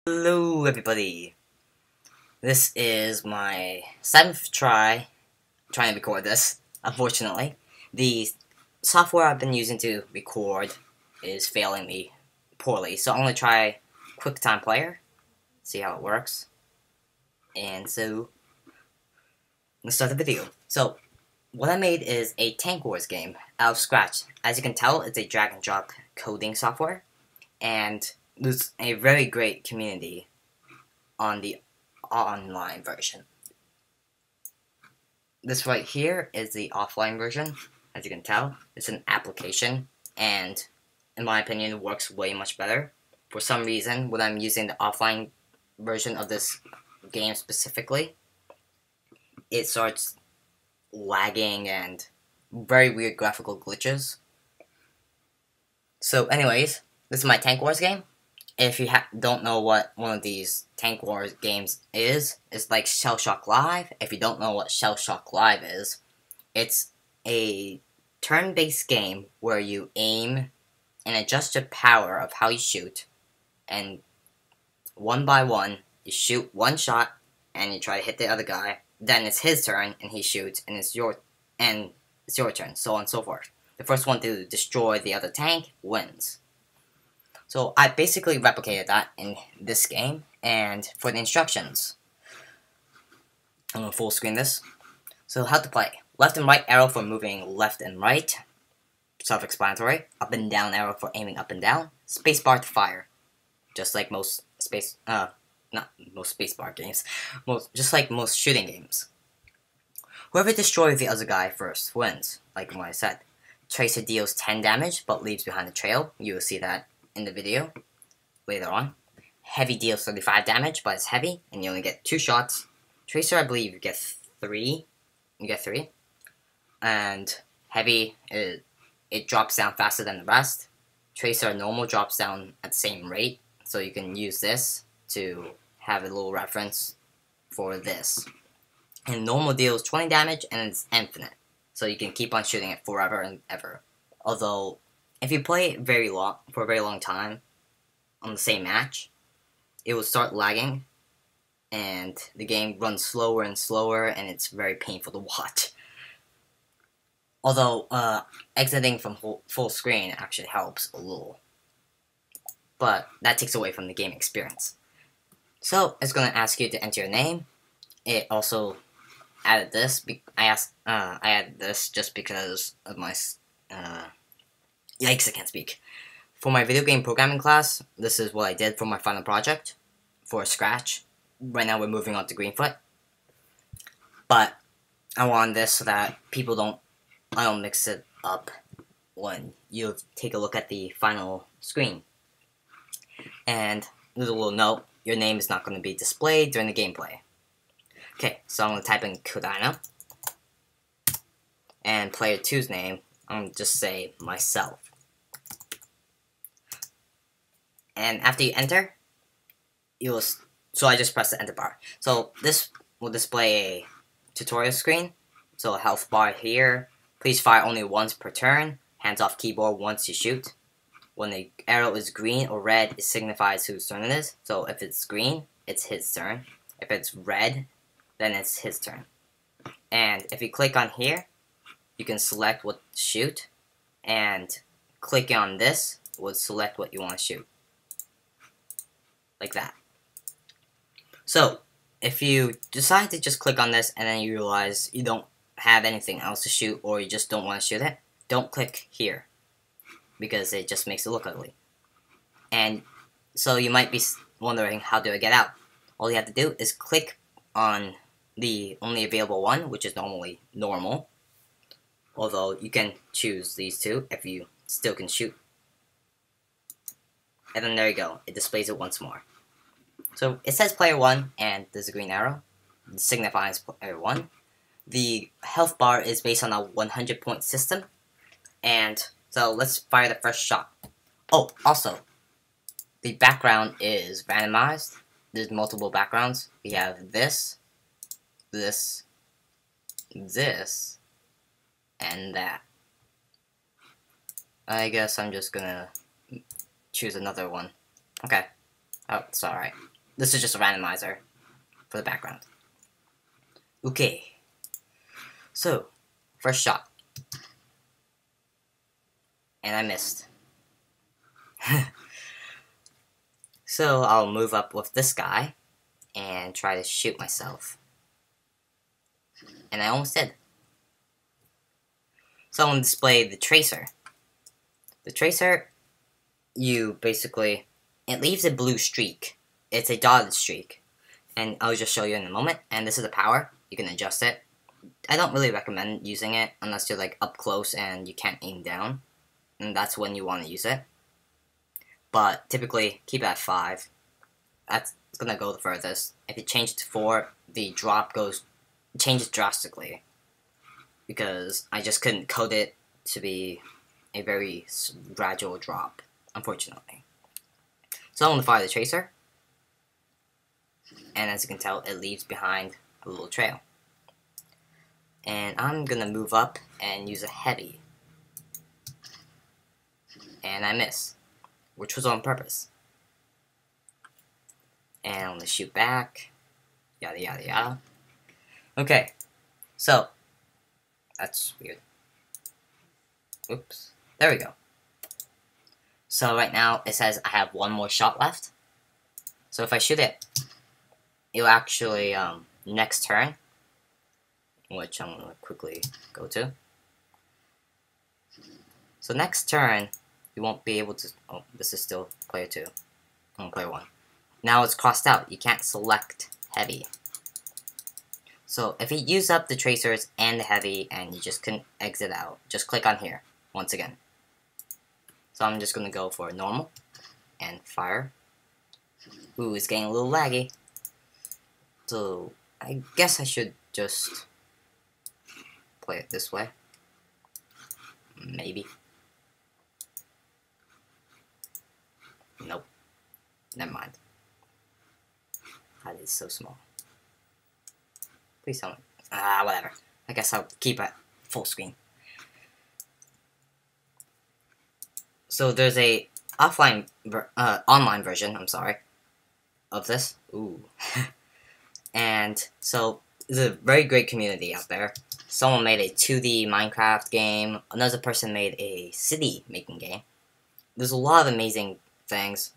Hello everybody, this is my 7th try trying to record this. Unfortunately, the software I've been using to record is failing me poorly, so I'm going to try QuickTime Player, see how it works. And so, let's start the video. So, what I made is a Tank Wars game out of scratch. As you can tell, it's a drag and drop coding software, and there's a very great community on the online version. This right here is the offline version. As you can tell, it's an application, and in my opinion, it works way much better. For some reason, when I'm using the offline version of this game specifically, it starts lagging and very weird graphical glitches. So anyways, this is my Tank Wars game. If you don't know what one of these Tank Wars games is, it's like Shell Shock Live. If you don't know what Shell Shock Live is, it's a turn-based game where you aim and adjust the power of how you shoot, and one by one, you shoot one shot, and you try to hit the other guy. Then it's his turn, and he shoots, and it's your turn, so on and so forth. The first one to destroy the other tank wins. So I basically replicated that in this game, and for the instructions, I'm going to full screen this. So how to play. Left and right arrow for moving left and right, self-explanatory. Up and down arrow for aiming up and down. Spacebar to fire, just like most not most spacebar games, just like most shooting games. Whoever destroys the other guy first wins, like what I said. Tracer deals 10 damage, but leaves behind a trail. You will see that in the video later on. Heavy deals 35 damage, but it's heavy, and you only get 2 shots. Tracer, I believe, you get 3. You get 3. And heavy, it drops down faster than the rest. Tracer normal drops down at the same rate, so you can use this to have a little reference for this. And normal deals 20 damage, and it's infinite, so you can keep on shooting it forever and ever. Although, if you play it for a very long time on the same match, it will start lagging, and the game runs slower and slower, and it's very painful to watch. Although, exiting from full screen actually helps a little, but that takes away from the game experience. So, it's going to ask you to enter your name. It also added this. I added this just because of my yikes, I can't speak. For my video game programming class, this is what I did for my final project for Scratch. Right now we're moving on to Greenfoot. But I wanted this so that I don't mix it up when you take a look at the final screen. And there's a little note, your name is not going to be displayed during the gameplay. Okay, so I'm going to type in Kodina. And player 2's name, I'm going to just say myself. And after you enter, so I just press the enter bar. So this will display a tutorial screen. So a health bar here. Please fire only once per turn. Hands off keyboard once you shoot. When the arrow is green or red, it signifies whose turn it is. So if it's green, it's his turn. If it's red, then it's his turn. And if you click on here, you can select what to shoot. And clicking on this will select what you want to shoot. Like that. So, if you decide to just click on this and then you realize you don't have anything else to shoot, or you just don't want to shoot it, don't click here, because it just makes it look ugly. And so you might be wondering, how do I get out? All you have to do is click on the only available one, which is normally normal, although you can choose these two if you still can shoot. And then there you go, it displays it once more. So it says player 1, and there's a green arrow. It signifies player 1. The health bar is based on a 100-point system. And so let's fire the first shot. Oh, also, the background is randomized. There's multiple backgrounds. We have this, this, and that. I guess I'm just gonna choose another one. Okay. Oh, it's alright. this is just a randomizer for the background. Okay. So, first shot. And I missed. So, I'll move up with this guy and try to shoot myself. And I almost did. So, I'm going to display the tracer. The tracer, you basically, it leaves a blue streak. It's a dotted streak. And I'll just show you in a moment. And this is the power. You can adjust it. I don't really recommend using it unless you're like up close and you can't aim down. And that's when you want to use it. But typically, keep it at 5. That's going to go the furthest. If you change it to 4, the drop changes drastically. Because I just couldn't code it to be a very gradual drop, unfortunately. So I'm going to fire the tracer. And as you can tell, it leaves behind a little trail. And I'm going to move up and use a heavy. And I miss, which was on purpose. And I'm going to shoot back. Yada yada yada. Okay, so that's weird. Oops. There we go. So right now it says I have one more shot left. So if I shoot it, it'll actually, next turn, which I'm going to quickly go to. So next turn, you won't be able to, oh, this is still player 2. I'm player 1. Now it's crossed out. You can't select heavy. So if you use up the tracers and the heavy and you just couldn't exit out, just click on here once again. So I'm just going to go for normal and fire. Ooh, it's getting a little laggy. So I guess I should just play it this way. Maybe. Nope. Never mind. That is so small. Please tell me. Whatever. I guess I'll keep it full screen. So there's a online version, I'm sorry, of this. Ooh. And so there's a very great community out there. Someone made a 2D Minecraft game. Another person made a city making game. There's a lot of amazing things.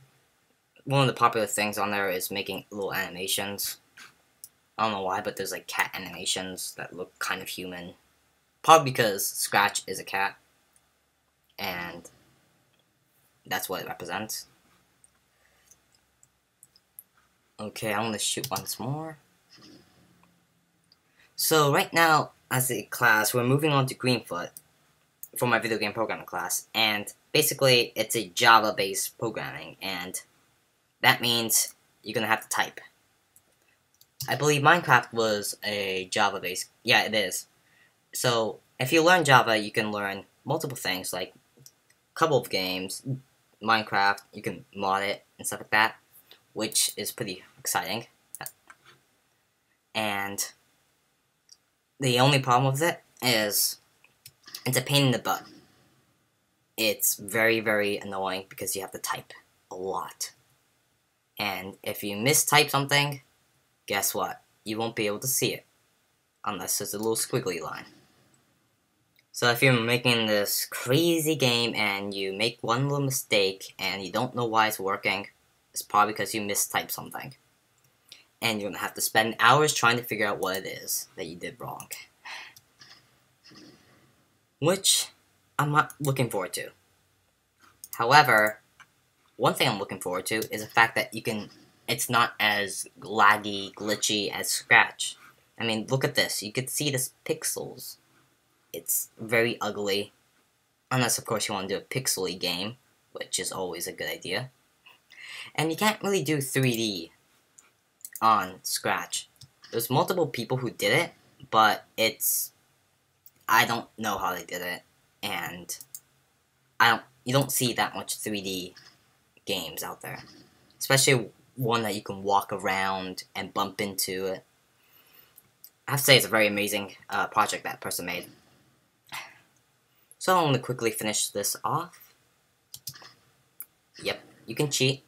One of the popular things on there is making little animations. I don't know why, but there's like cat animations that look kind of human. Probably because Scratch is a cat. And that's what it represents. Okay, I'm going to shoot once more. So right now, as a class, we're moving on to Greenfoot for my video game programming class. And basically, it's a Java-based programming. And that means you're going to have to type. I believe Minecraft was a Java-based... Yeah, it is. So, if you learn Java, you can learn multiple things, like a couple of games, Minecraft, you can mod it, and stuff like that, which is pretty exciting. And the only problem with it is it's a pain in the butt. It's very, very annoying because you have to type a lot. And if you mistype something, guess what? You won't be able to see it unless there's a little squiggly line. So if you're making this crazy game and you make one little mistake and you don't know why it's working, it's probably because you mistyped something. And you're going to have to spend hours trying to figure out what it is that you did wrong. Which I'm not looking forward to. However, one thing I'm looking forward to is the fact that it's not as laggy, glitchy as Scratch. I mean, look at this. You could see this pixels. It's very ugly. Unless, of course, you want to do a pixely game, which is always a good idea. And you can't really do 3D on Scratch. There's multiple people who did it, but I don't know how they did it, and you don't see that much 3D games out there. Especially one that you can walk around and bump into it. I have to say it's a very amazing project that person made. So I'm going to quickly finish this off. Yep, you can cheat.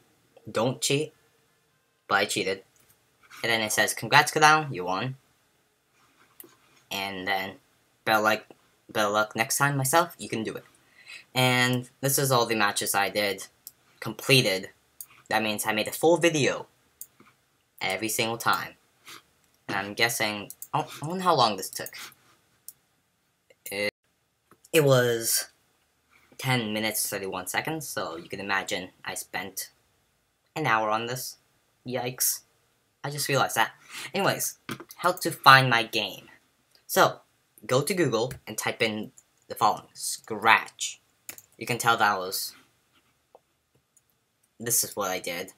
Don't cheat. but I cheated. And then it says, "Congrats, Kadown, you won." And then, better luck next time, myself, you can do it. And this is all the matches I did, completed. That means I made a full video every single time. And I'm guessing, I wonder how long this took. It was 10 minutes, 31 seconds, so you can imagine I spent an hour on this. Yikes. I just realized that. Anyways, how to find my game. So, go to Google and type in the following. Scratch. You can tell that this is what I did.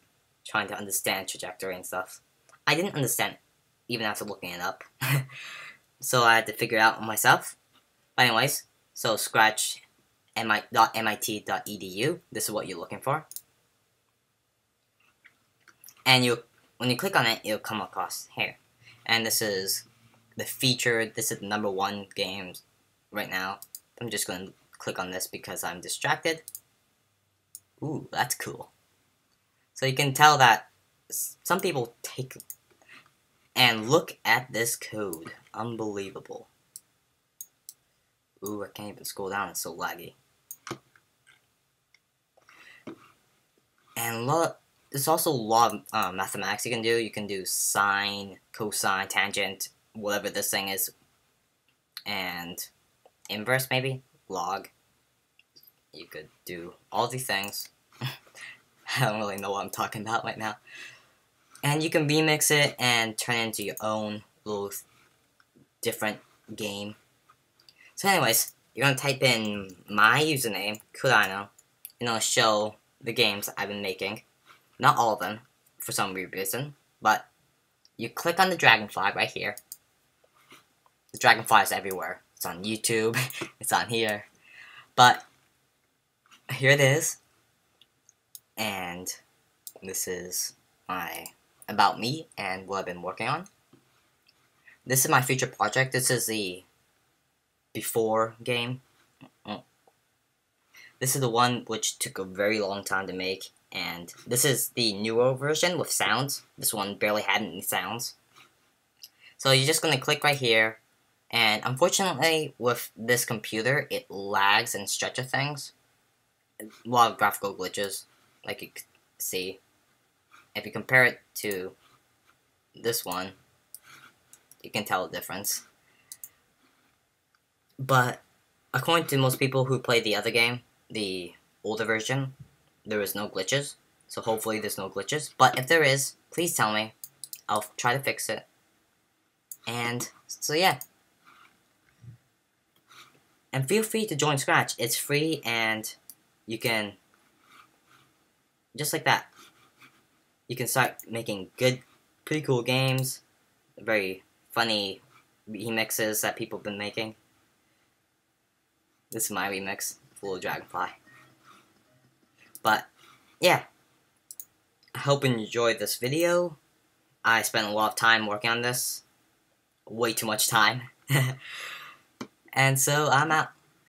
Trying to understand trajectory and stuff. I didn't understand it, even after looking it up. So I had to figure it out myself. But anyways, so scratch .mit.edu. This is what you're looking for. And when you click on it, it'll come across here. And this is the featured, this is the #1 game right now. I'm just going to click on this because I'm distracted. Ooh, that's cool. So you can tell that some people take... And look at this code. Unbelievable. Ooh, I can't even scroll down, it's so laggy. And there's also a lot of mathematics you can do. You can do sine, cosine, tangent, whatever this thing is. And inverse, maybe? Log. You could do all these things. I don't really know what I'm talking about right now. And you can remix it and turn it into your own little different game. So anyways, you're going to type in my username, Kurano, and it'll show the games I've been making. Not all of them, for some weird reason, but you click on the dragonfly right here. The dragonfly is everywhere. It's on YouTube, it's on here, but here it is, and this is my about me and what I've been working on. This is my future project. This is the before game. This is the one which took a very long time to make, and this is the newer version with sounds. This one barely had any sounds. So you're just going to click right here, and unfortunately with this computer it lags and stretches things. A lot of graphical glitches, like you can see. If you compare it to this one, you can tell the difference. But according to most people who played the other game, the older version, there is no glitches. So hopefully there's no glitches. But if there is, please tell me. I'll try to fix it. And so yeah. And feel free to join Scratch. It's free and you can, just like that, you can start making good, pretty cool games. Very funny remixes that people have been making. This is my remix, Full of Dragonfly. But, yeah. I hope you enjoyed this video. I spent a lot of time working on this. Way too much time. And so, I'm out.